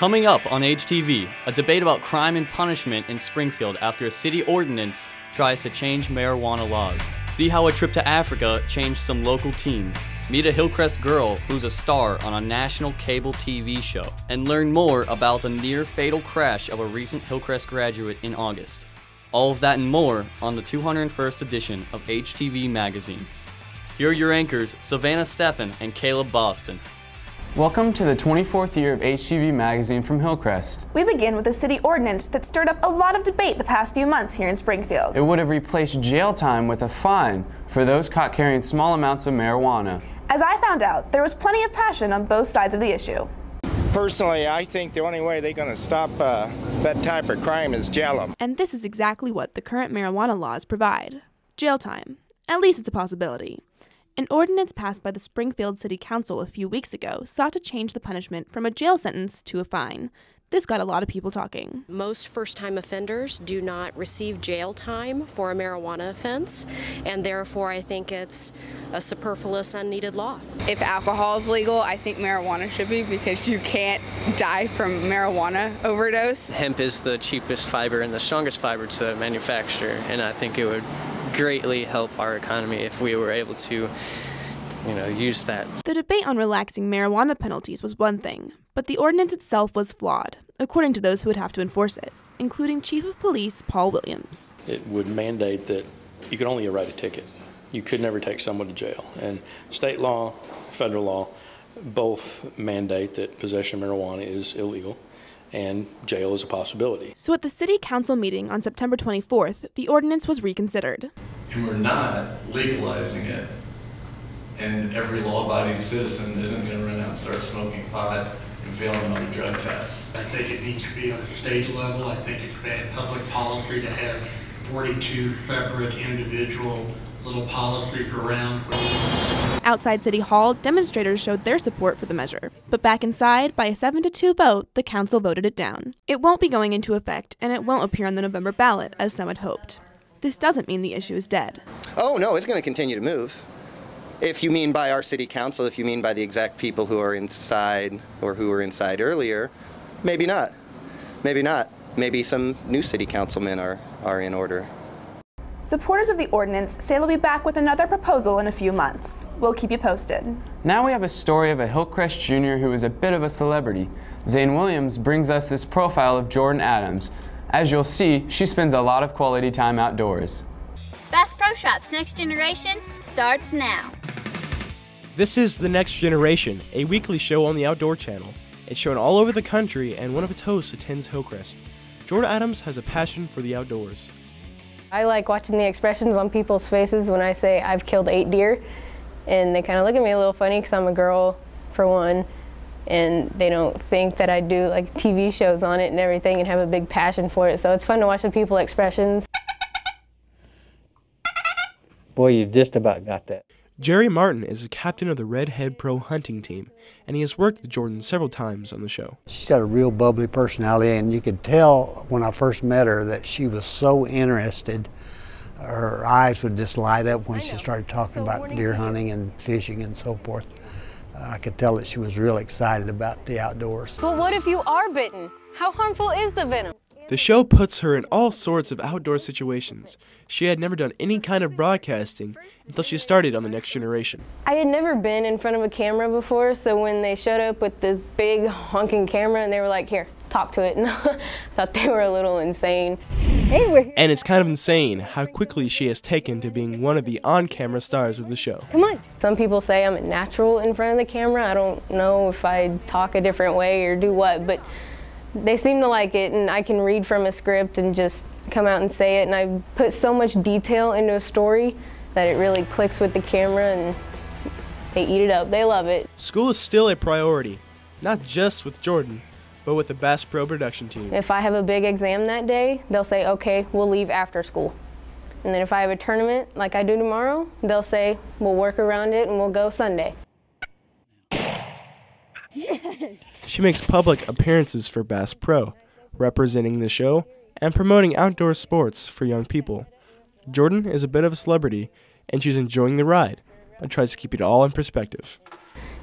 Coming up on HTV, a debate about crime and punishment in Springfield after a city ordinance tries to change marijuana laws. See how a trip to Africa changed some local teens. Meet a Hillcrest girl who's a star on a national cable TV show. And learn more about the near-fatal crash of a recent Hillcrest graduate in August. All of that and more on the 201st edition of HTV Magazine. Here are your anchors, Savannah Steffen and Caleb Boston. Welcome to the 24th year of HTV Magazine from Hillcrest. We begin with a city ordinance that stirred up a lot of debate the past few months here in Springfield. It would have replaced jail time with a fine for those caught carrying small amounts of marijuana. As I found out, there was plenty of passion on both sides of the issue. Personally, I think the only way they're going to stop that type of crime is jail them. And this is exactly what the current marijuana laws provide. Jail time. At least it's a possibility. An ordinance passed by the Springfield City Council a few weeks ago sought to change the punishment from a jail sentence to a fine. This got a lot of people talking. Most first-time offenders do not receive jail time for a marijuana offense, and therefore I think it's a superfluous, unneeded law. If alcohol is legal, I think marijuana should be, because you can't die from marijuana overdose. Hemp is the cheapest fiber and the strongest fiber to manufacture, and I think it would greatly help our economy if we were able to, use that. The debate on relaxing marijuana penalties was one thing, but the ordinance itself was flawed, according to those who would have to enforce it, including Chief of Police Paul Williams. It would mandate that you could only write a ticket. You could never take someone to jail. And state law, federal law, both mandate that possession of marijuana is illegal and jail is a possibility. So at the City Council meeting on September 24th, the ordinance was reconsidered. And we're not legalizing it, and every law-abiding citizen isn't going to run out and start smoking pot and failing on a drug test. I think it needs to be on a state level. I think it's bad public policy to have 42 separate individual little policies around. Outside City Hall, demonstrators showed their support for the measure. But back inside, by a 7-2 vote, the council voted it down. It won't be going into effect, and it won't appear on the November ballot, as some had hoped. This doesn't mean the issue is dead. Oh, no, it's going to continue to move. If you mean by our city council, if you mean by the exact people who are inside or who were inside earlier, maybe not. Maybe not. Maybe some new city councilmen are in order. Supporters of the ordinance say they'll be back with another proposal in a few months. We'll keep you posted. Now we have a story of a Hillcrest junior who is a bit of a celebrity. Zane Williams brings us this profile of Jordan Adams. As you'll see, she spends a lot of quality time outdoors. Bass Pro Shops Next Generation starts now. This is The Next Generation, a weekly show on the Outdoor Channel. It's shown all over the country, and one of its hosts attends Hillcrest. Jordan Adams has a passion for the outdoors. I like watching the expressions on people's faces when I say I've killed 8 deer, and they kind of look at me a little funny because I'm a girl, for one, and they don't think that I do like TV shows on it and everything and have a big passion for it, so it's fun to watch the people's expressions. Boy, you just about got that. Jerry Martin is the captain of the Redhead Pro hunting team, and he has worked with Jordan several times on the show. She's got a real bubbly personality, and you could tell when I first met her that she was so interested. Her eyes would just light up when she started talking about deer hunting and fishing and so forth. I could tell that she was real excited about the outdoors. But what if you are bitten? How harmful is the venom? The show puts her in all sorts of outdoor situations. She had never done any kind of broadcasting until she started on The Next Generation. I had never been in front of a camera before, so when they showed up with this big honking camera and they were like, here, talk to it, and I thought they were a little insane. Hey, we're here. And it's kind of insane how quickly she has taken to being one of the on-camera stars of the show. Come on. Some people say I'm a natural in front of the camera. I don't know if I talk a different way or do what, but they seem to like it, and I can read from a script and just come out and say it, and I put so much detail into a story that it really clicks with the camera, and they eat it up. They love it. School is still a priority, not just with Jordan, but with the Bass Pro production team. If I have a big exam that day, they'll say, okay, we'll leave after school. And then if I have a tournament like I do tomorrow, they'll say, we'll work around it and we'll go Sunday. She makes public appearances for Bass Pro, representing the show and promoting outdoor sports for young people. Jordan is a bit of a celebrity, and she's enjoying the ride, but tries to keep it all in perspective.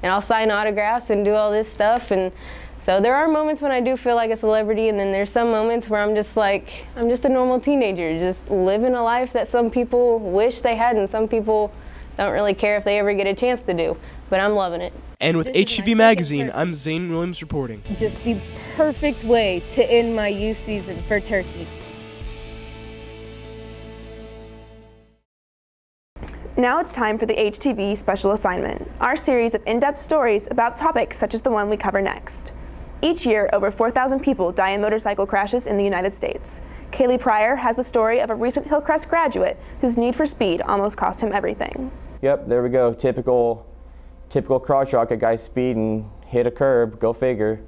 And I'll sign autographs and do all this stuff, and So there are moments when I do feel like a celebrity, and then there's some moments where I'm just like, I'm just a normal teenager, just living a life that some people wish they had and some people don't really care if they ever get a chance to do. But I'm loving it. And with HTV Magazine, I'm Zane Williams reporting. Just the perfect way to end my youth season for turkey. Now it's time for the HTV Special Assignment, our series of in-depth stories about topics such as the one we cover next. Each year, over 4,000 people die in motorcycle crashes in the United States. Kaylee Pryor has the story of a recent Hillcrest graduate whose need for speed almost cost him everything. Yep, there we go. Typical crotch rock, a guy speeding, hit a curb, go figure.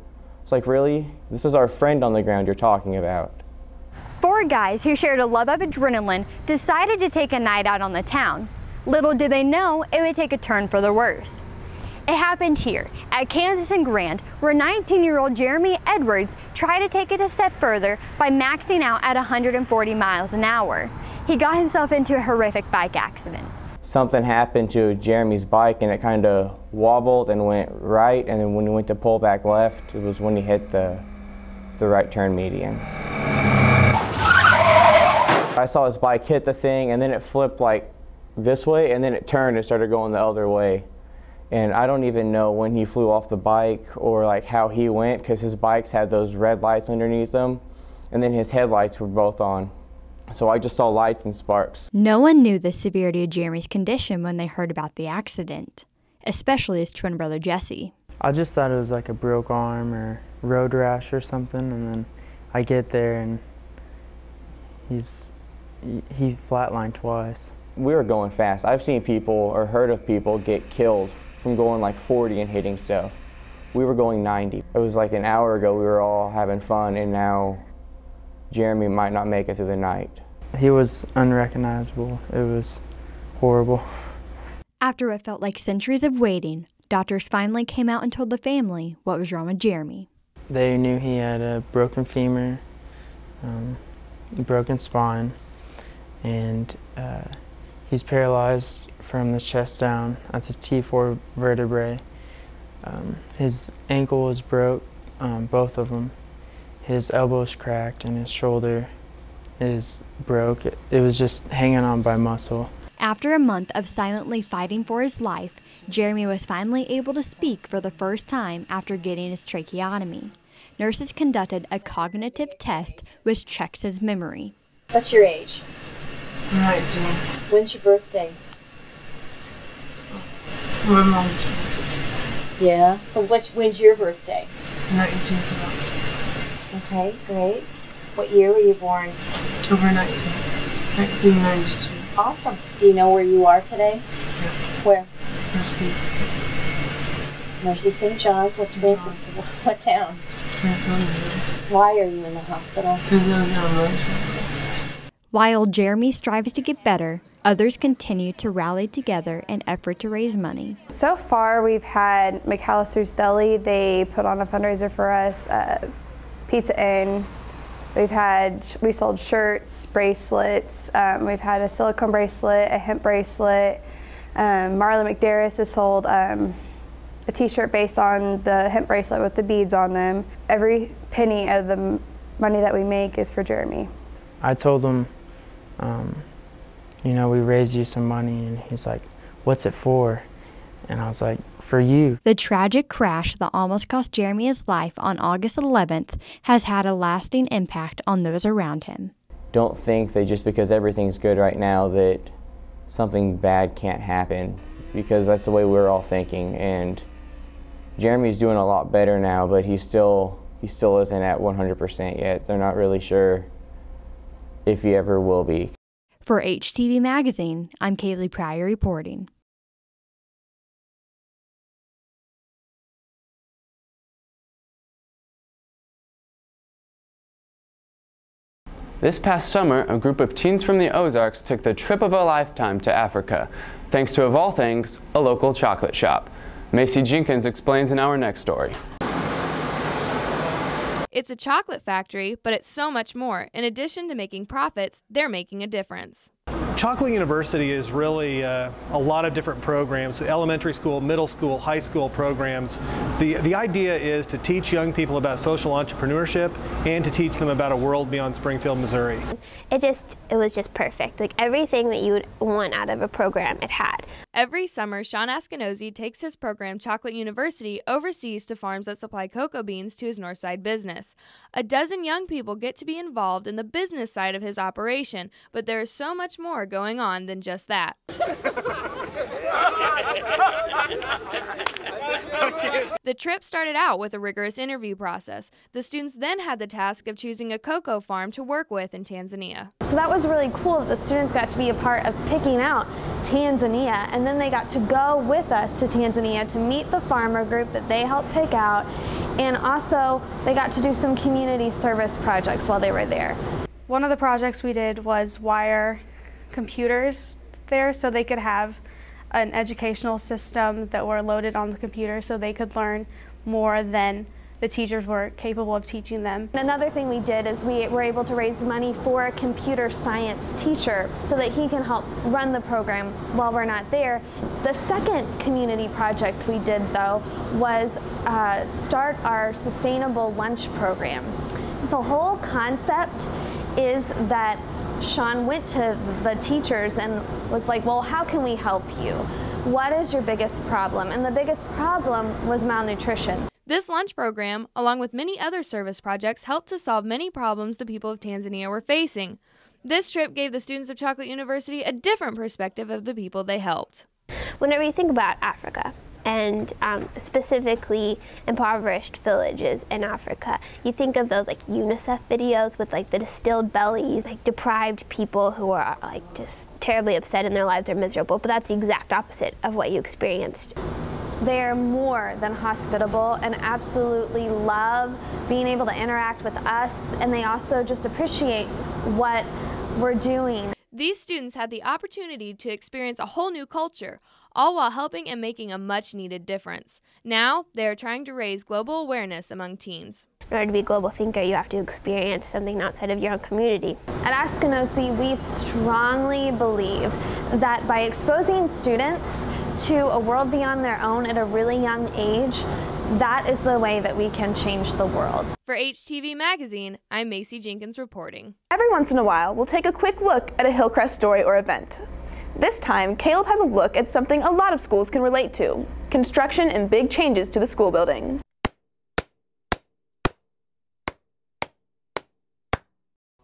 It's like, really? This is our friend on the ground you're talking about. Four guys who shared a love of adrenaline decided to take a night out on the town. Little did they know it would take a turn for the worse. It happened here at Kansas and Grand, where 19-year-old Jeremy Edwards tried to take it a step further by maxing out at 140 miles an hour. He got himself into a horrific bike accident. Something happened to Jeremy's bike and it kind of wobbled and went right, and then when he went to pull back left, it was when he hit the right turn median. I saw his bike hit the thing and then it flipped like this way, and then it turned and started going the other way. And I don't even know when he flew off the bike or like how he went, because his bikes had those red lights underneath them, and then his headlights were both on. So I just saw lights and sparks. No one knew the severity of Jeremy's condition when they heard about the accident, especially his twin brother Jesse. I just thought it was like a broke arm or road rash or something, and then I get there and he flatlined twice. We were going fast. I've seen people or heard of people get killed from going like 40 and hitting stuff. We were going 90. It was like an hour ago we were all having fun, and now Jeremy might not make it through the night. He was unrecognizable. It was horrible. After what felt like centuries of waiting, doctors finally came out and told the family what was wrong with Jeremy. They knew he had a broken femur, broken spine, and he's paralyzed from the chest down at the T4 vertebrae. His ankle was broke, both of them. His elbow's cracked and his shoulder is broke. It was just hanging on by muscle. After a month of silently fighting for his life, Jeremy was finally able to speak for the first time after getting his tracheotomy. Nurses conducted a cognitive test which checks his memory. What's your age? 19. When's your birthday? My mom's. Yeah. But when's your birthday? 19th of August. Okay, great. What year were you born? October 1992. Awesome. Do you know where you are today? Yeah. Where? Mercy. Mercy St. John's. What's Springfield? What town? Springfield. Why are you in the hospital? Because I was on a motorcycle. While Jeremy strives to get better, others continue to rally together in effort to raise money. So far, we've had McAllister's Deli. They put on a fundraiser for us. Pizza Inn. We sold shirts, bracelets. We've had a silicone bracelet, a hemp bracelet. Marla McDarris has sold a t-shirt based on the hemp bracelet with the beads on them. Every penny of the money that we make is for Jeremy. I told him, you know, we raised you some money, and he's like, what's it for? And I was like, for you. The tragic crash that almost cost Jeremy his life on August 11th has had a lasting impact on those around him. Don't think that just because everything's good right now that something bad can't happen, because that's the way we're all thinking. And Jeremy's doing a lot better now, but he still isn't at 100% yet. They're not really sure if he ever will be. For HTV Magazine, I'm Kaylee Pryor reporting. This past summer, a group of teens from the Ozarks took the trip of a lifetime to Africa, thanks to, of all things, a local chocolate shop. Macy Jenkins explains in our next story. It's a chocolate factory, but it's so much more. In addition to making profits, they're making a difference. Chocolate University is really a lot of different programs, elementary school, middle school, high school programs. The idea is to teach young people about social entrepreneurship and to teach them about a world beyond Springfield, Missouri. It was just perfect. Like everything that you would want out of a program, it had. Every summer, Sean Askinosie takes his program Chocolate University overseas to farms that supply cocoa beans to his Northside business. A dozen young people get to be involved in the business side of his operation, but there is so much more going on than just that. The trip started out with a rigorous interview process. The students then had the task of choosing a cocoa farm to work with in Tanzania. So that was really cool that the students got to be a part of picking out Tanzania, and then they got to go with us to Tanzania to meet the farmer group that they helped pick out, and also they got to do some community service projects while they were there. One of the projects we did was wire computers there so they could have an educational system that were loaded on the computer so they could learn more than the teachers were capable of teaching them. Another thing we did is we were able to raise money for a computer science teacher so that he can help run the program while we're not there. The second community project we did, though, was start our sustainable lunch program. The whole concept is that Sean went to the teachers and was like, well, how can we help you? What is your biggest problem? And the biggest problem was malnutrition. This lunch program, along with many other service projects, helped to solve many problems the people of Tanzania were facing. This trip gave the students of Chocolate University a different perspective of the people they helped. Whenever you think about Africa, and specifically impoverished villages in Africa, you think of those like UNICEF videos with like the distilled bellies, like deprived people who are like just terribly upset and their lives are miserable, but that's the exact opposite of what you experienced. They're more than hospitable and absolutely love being able to interact with us, and they also just appreciate what we're doing. These students had the opportunity to experience a whole new culture, all while helping and making a much-needed difference. Now, they are trying to raise global awareness among teens. In order to be a global thinker, you have to experience something outside of your own community. At Askinosie, we strongly believe that by exposing students to a world beyond their own at a really young age, that is the way that we can change the world. For HTV Magazine, I'm Macy Jenkins reporting. Every once in a while, we'll take a quick look at a Hillcrest story or event. This time, Caleb has a look at something a lot of schools can relate to: construction and big changes to the school building.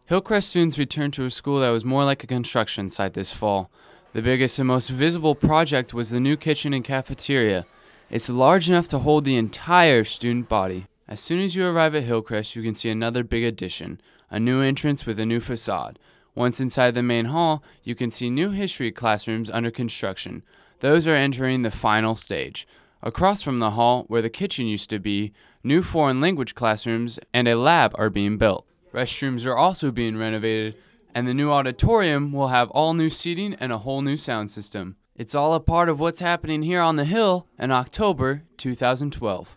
Hillcrest students returned to a school that was more like a construction site this fall. The biggest and most visible project was the new kitchen and cafeteria. It's large enough to hold the entire student body. As soon as you arrive at Hillcrest, you can see another big addition, a new entrance with a new facade. Once inside the main hall, you can see new history classrooms under construction. Those are entering the final stage. Across from the hall, where the kitchen used to be, new foreign language classrooms and a lab are being built. Restrooms are also being renovated, and the new auditorium will have all new seating and a whole new sound system. It's all a part of what's happening here on the Hill in October 2012.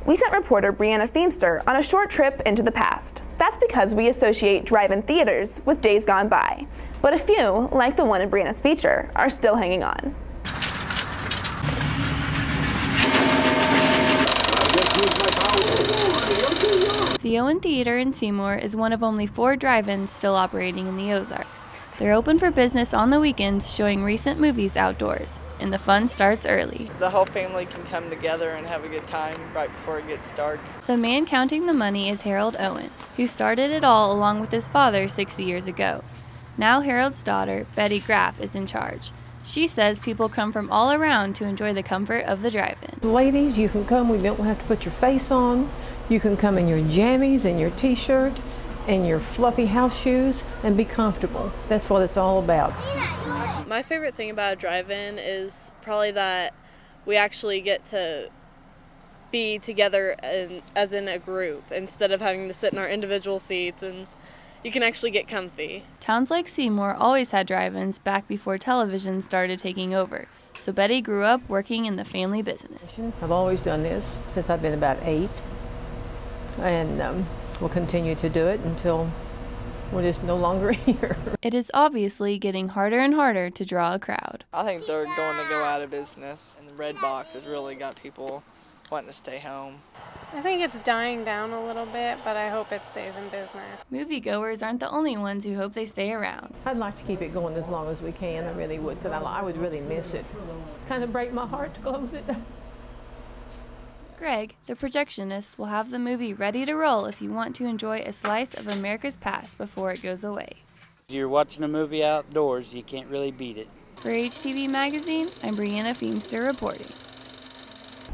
We sent reporter Brianna Feemster on a short trip into the past. That's because we associate drive-in theaters with days gone by. But a few, like the one in Brianna's feature, are still hanging on. The Owen Theater in Seymour is one of only 4 drive-ins still operating in the Ozarks. They're open for business on the weekends, showing recent movies outdoors, and the fun starts early. The whole family can come together and have a good time right before it gets dark. The man counting the money is Harold Owen, who started it all along with his father 60 years ago. Now Harold's daughter, Betty Graff, is in charge. She says people come from all around to enjoy the comfort of the drive-in. Ladies, you can come. We don't have to put your face on. You can come in your jammies and your t-shirt and your fluffy house shoes and be comfortable. That's what it's all about. My favorite thing about a drive-in is probably that we actually get to be together as in a group instead of having to sit in our individual seats, and you can actually get comfy. Towns like Seymour always had drive-ins back before television started taking over, so Betty grew up working in the family business. I've always done this since I've been about 8, and we'll continue to do it until We're just no longer here. It is obviously getting harder and harder to draw a crowd. I think they're going to go out of business, and the red box has really got people wanting to stay home. I think it's dying down a little bit, but I hope it stays in business. Moviegoers aren't the only ones who hope they stay around. I'd like to keep it going as long as we can. I really would, because I would really miss it. Kind of break my heart to close it. Greg, the projectionist, will have the movie ready to roll if you want to enjoy a slice of America's past before it goes away. You're watching a movie outdoors, you can't really beat it. For HTV Magazine, I'm Brianna Feemster reporting.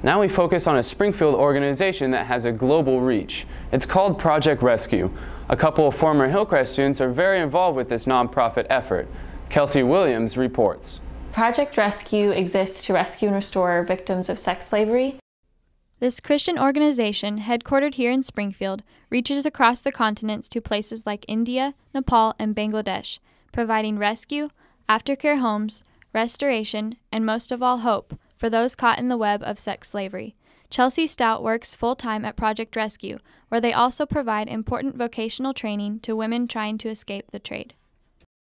Now we focus on a Springfield organization that has a global reach. It's called Project Rescue. A couple of former Hillcrest students are very involved with this nonprofit effort. Kelsey Williams reports. Project Rescue exists to rescue and restore victims of sex slavery. This Christian organization, headquartered here in Springfield, reaches across the continents to places like India, Nepal, and Bangladesh, providing rescue, aftercare homes, restoration, and most of all hope for those caught in the web of sex slavery. Chelsea Stout works full-time at Project Rescue, where they also provide important vocational training to women trying to escape the trade.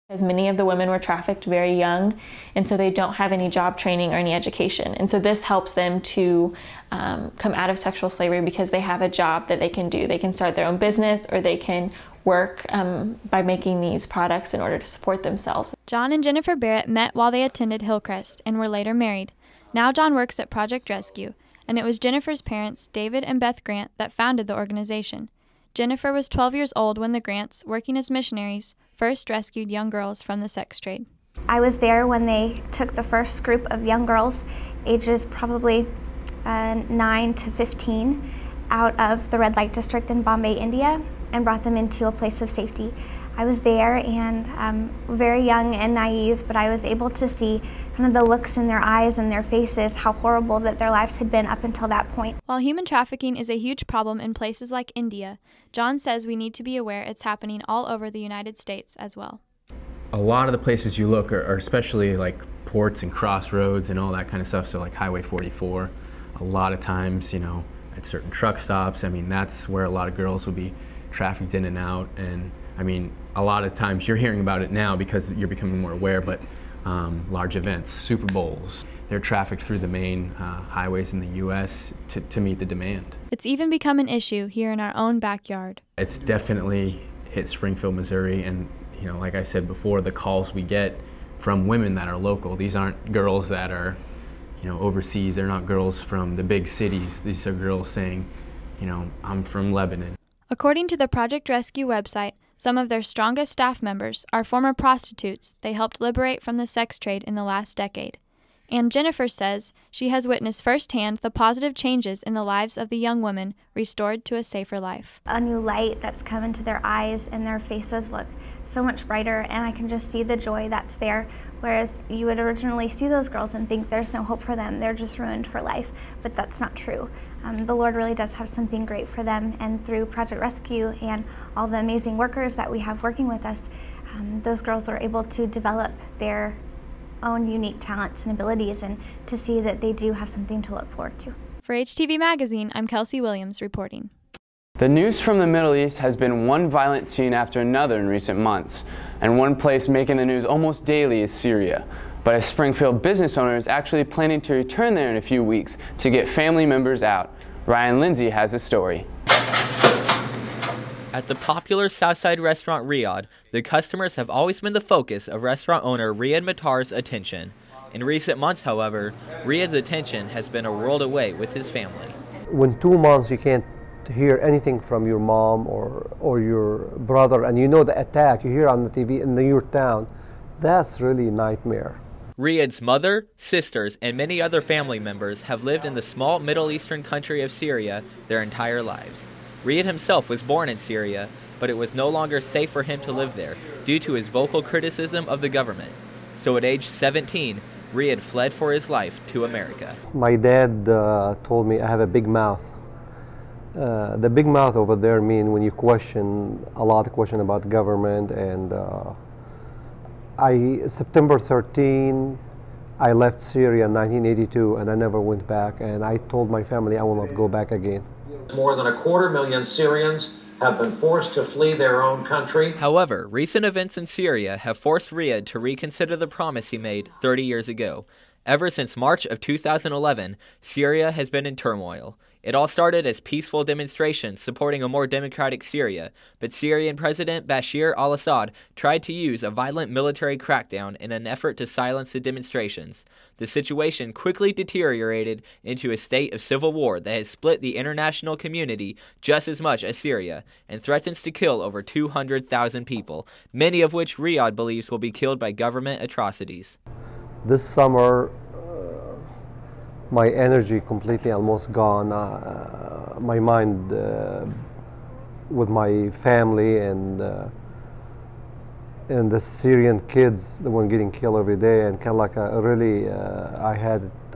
As many of the women were trafficked very young, and so they don't have any job training or any education. And so this helps them to come out of sexual slavery because they have a job that they can do. They can start their own business, or they can work by making these products in order to support themselves. John and Jennifer Barrett met while they attended Hillcrest and were later married. Now John works at Project Rescue, and it was Jennifer's parents, David and Beth Grant, that founded the organization. Jennifer was 12 years old when the Grants, working as missionaries, first rescued young girls from the sex trade. I was there when they took the first group of young girls, ages probably 9 to 15, out of the red light district in Bombay, India, and brought them into a place of safety. I was there and very young and naive, but I was able to see kind of the looks in their eyes and their faces, how horrible that their lives had been up until that point. While human trafficking is a huge problem in places like India, John says we need to be aware it's happening all over the United States as well. A lot of the places you look are especially like ports and crossroads and all that kind of stuff, so like Highway 44. A lot of times, you know, at certain truck stops, I mean, that's where a lot of girls will be trafficked in and out. And I mean, a lot of times you're hearing about it now because you're becoming more aware, but large events, Super Bowls, they're trafficked through the main highways in the U.S. to meet the demand. It's even become an issue here in our own backyard. It's definitely hit Springfield, Missouri, and you know, like I said before, the calls we get from women that are local, these aren't girls that are, you know, overseas. They're not girls from the big cities. These are girls saying, you know, I'm from Lebanon. According to the Project Rescue website, some of their strongest staff members are former prostitutes they helped liberate from the sex trade in the last decade. And Jennifer says she has witnessed firsthand the positive changes in the lives of the young women restored to a safer life. A new light that's come into their eyes and their faces look so much brighter, and I can just see the joy that's there, whereas you would originally see those girls and think there's no hope for them, they're just ruined for life, but that's not true. The Lord really does have something great for them, and through Project Rescue and all the amazing workers that we have working with us, those girls are able to develop their own unique talents and abilities, and to see that they do have something to look forward to. For HTV Magazine, I'm Kelsey Williams reporting. The news from the Middle East has been one violent scene after another in recent months, and one place making the news almost daily is Syria. But a Springfield business owner is actually planning to return there in a few weeks to get family members out. Ryan Lindsay has a story. At the popular Southside restaurant Riyadh, the customers have always been the focus of restaurant owner Riyadh Mattar's attention. In recent months, however, Riyadh's attention has been a world away with his family. When 2 months you can't hear anything from your mom or your brother, and you know the attack you hear on the TV in your town, that's really a nightmare. Riyadh's mother, sisters, and many other family members have lived in the small Middle Eastern country of Syria their entire lives. Riyadh himself was born in Syria, but it was no longer safe for him to live there due to his vocal criticism of the government. So at age 17, Riyadh fled for his life to America. My dad told me I have a big mouth. The big mouth over there means when you question, a lot of question about government, and September 13, I left Syria in 1982, and I never went back, and I told my family I will not go back again. More than 250,000 Syrians have been forced to flee their own country. However, recent events in Syria have forced Riyadh to reconsider the promise he made 30 years ago. Ever since March of 2011, Syria has been in turmoil. It all started as peaceful demonstrations supporting a more democratic Syria, but Syrian President Bashar al-Assad tried to use a violent military crackdown in an effort to silence the demonstrations. The situation quickly deteriorated into a state of civil war that has split the international community just as much as Syria and threatens to kill over 200,000 people, many of which Riyadh believes will be killed by government atrocities. This summer, my energy completely almost gone. My mind with my family and the Syrian kids, the one getting killed every day, and kind of like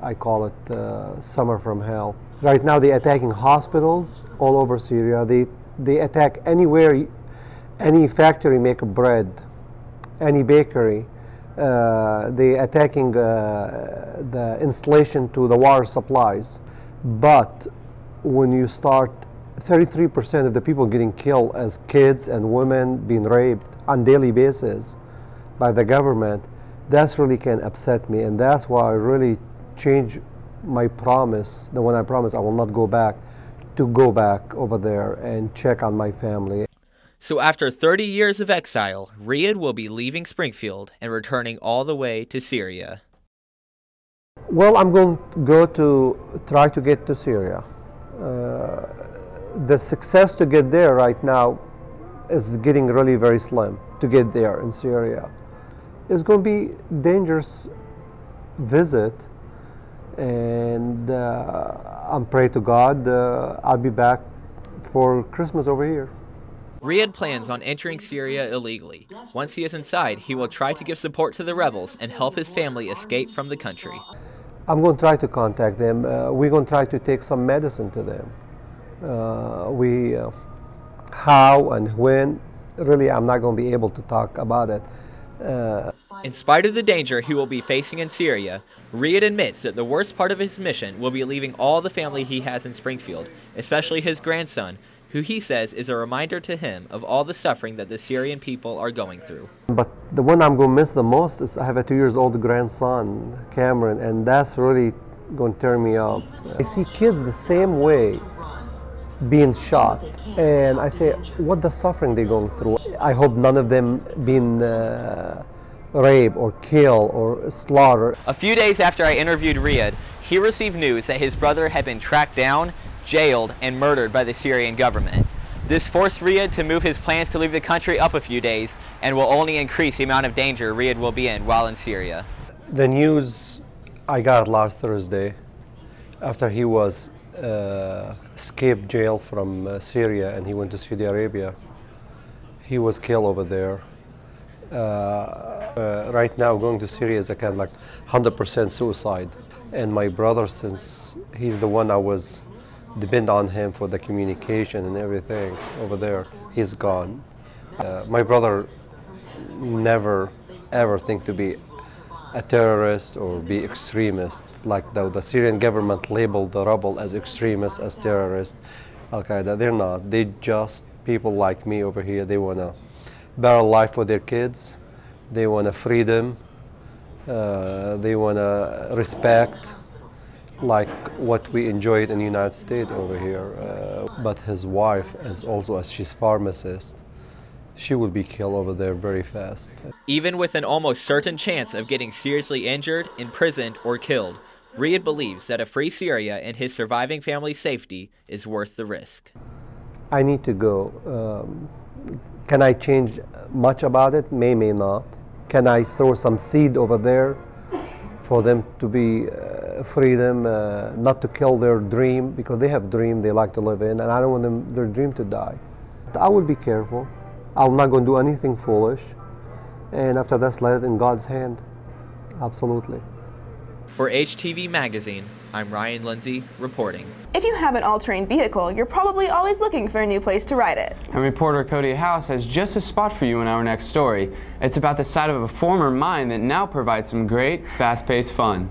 I call it summer from hell. Right now they're attacking hospitals all over Syria. They attack anywhere, any factory make bread, any bakery. They're attacking the installation to the water supplies. But when you start, 33% of the people getting killed as kids and women being raped on daily basis by the government, that's really can upset me, and that's why I really changed my promise, the one I promised I will not go back, to go back over there and check on my family. So after 30 years of exile, Riyadh will be leaving Springfield and returning all the way to Syria. Well, I'm going to go to try to get to Syria. The success to get there right now is getting really very slim to get there in Syria. It's going to be dangerous visit, and I'm praying to God I'll be back for Christmas over here. Riyadh plans on entering Syria illegally. Once he is inside, he will try to give support to the rebels and help his family escape from the country. I'm going to try to contact them. We're going to try to take some medicine to them. How and when, really I'm not going to be able to talk about it. In spite of the danger he will be facing in Syria, Riyadh admits that the worst part of his mission will be leaving all the family he has in Springfield, especially his grandson, who he says is a reminder to him of all the suffering that the Syrian people are going through. But the one I'm going to miss the most is I have a 2-year-old grandson, Cameron, and that's really going to turn me up. I see kids the same way being shot, and I say, what the suffering they're going through. I hope none of them being raped or killed or slaughtered. A few days after I interviewed Riyadh, he received news that his brother had been tracked down, jailed, and murdered by the Syrian government. This forced Riyadh to move his plans to leave the country up a few days and will only increase the amount of danger Riyadh will be in while in Syria. The news I got last Thursday after he was escaped jail from Syria and he went to Saudi Arabia. He was killed over there. Right now going to Syria is a kind of like 100% suicide. And my brother, since he's the one I was depend on him for the communication and everything over there, he's gone. My brother never ever think to be a terrorist or be extremist, like the Syrian government labeled the rebel as extremists, as terrorists, Al-Qaeda. They're not. They just people like me over here. They want a better life for their kids. They want a freedom. They want a respect, like what we enjoyed in the United States over here. But his wife is also, as she's pharmacist, she will be killed over there very fast. Even with an almost certain chance of getting seriously injured, imprisoned, or killed, Riyadh believes that a free Syria and his surviving family's safety is worth the risk. I need to go. Can I change much about it? May not. Can I throw some seed over there for them to be freedom, not to kill their dream, because they have dream they like to live in, and I don't want their dream to die. I will be careful. I'm not going to do anything foolish, and after that, let it in God's hand. Absolutely. For HTV Magazine, I'm Ryan Lindsay reporting. If you have an all-terrain vehicle, you're probably always looking for a new place to ride it. And reporter Cody House has just a spot for you in our next story. It's about the side of a former mine that now provides some great, fast-paced fun.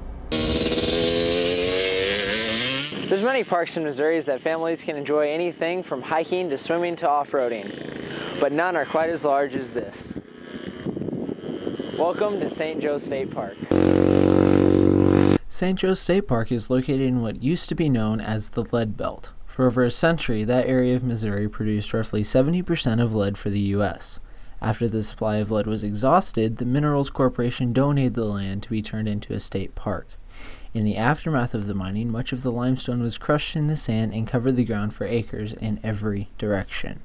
There's many parks in Missouri that families can enjoy anything from hiking to swimming to off-roading, but none are quite as large as this. Welcome to St. Joe State Park. St. Joe State Park is located in what used to be known as the Lead Belt. For over a century, that area of Missouri produced roughly 70% of lead for the U.S. After the supply of lead was exhausted, the Minerals Corporation donated the land to be turned into a state park. In the aftermath of the mining, much of the limestone was crushed in the sand and covered the ground for acres in every direction.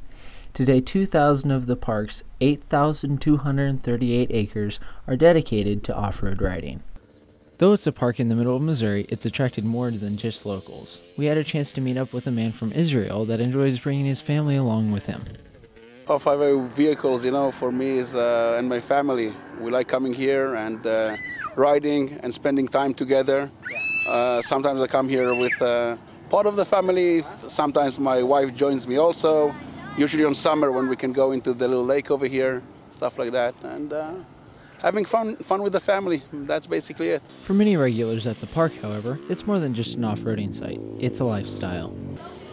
Today, 2,000 of the park's 8,238 acres are dedicated to off-road riding. Though it's a park in the middle of Missouri, it's attracted more than just locals. We had a chance to meet up with a man from Israel that enjoys bringing his family along with him. Off-highway vehicles, for me is and my family. We like coming here and riding and spending time together. Sometimes I come here with part of the family. Sometimes my wife joins me also. Usually on summer when we can go into the little lake over here, stuff like that. And having fun with the family. That's basically it. For many regulars at the park, however, it's more than just an off-roading site. It's a lifestyle.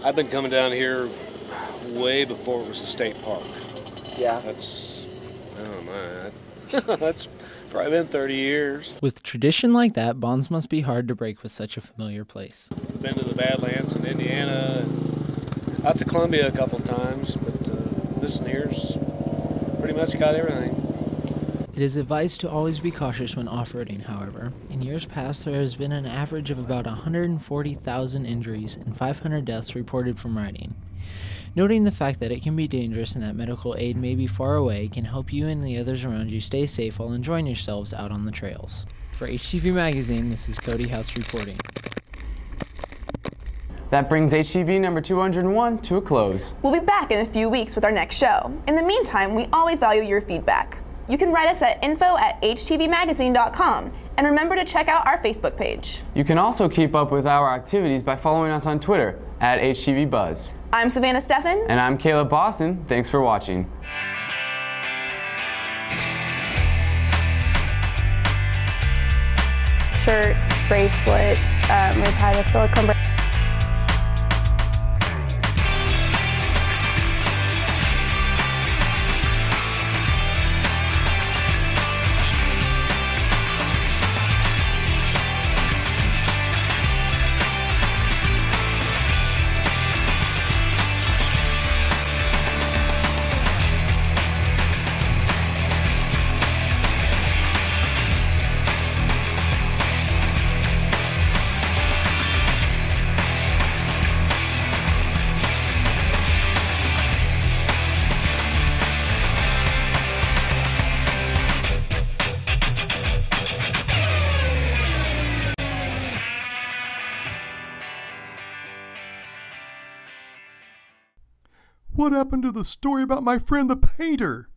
I've been coming down here way before it was a state park. Yeah. That's probably been 30 years. With tradition like that, bonds must be hard to break with such a familiar place. I've been to the Badlands in Indiana, and out to Columbia a couple times, but this one here's pretty much got everything. It is advised to always be cautious when off-roading, however. In years past, there has been an average of about 140,000 injuries and 500 deaths reported from riding. Noting the fact that it can be dangerous and that medical aid may be far away can help you and the others around you stay safe while enjoying yourselves out on the trails. For HTV Magazine, this is Cody House reporting. That brings HTV number 201 to a close. We'll be back in a few weeks with our next show. In the meantime, we always value your feedback. You can write us at info@htvmagazine.com, and remember to check out our Facebook page. You can also keep up with our activities by following us on Twitter at HTVBuzz. I'm Savannah Steffen. And I'm Caleb Boston. Thanks for watching. Shirts, bracelets, we've had a silicone bracelet. What happened to the story about my friend the painter?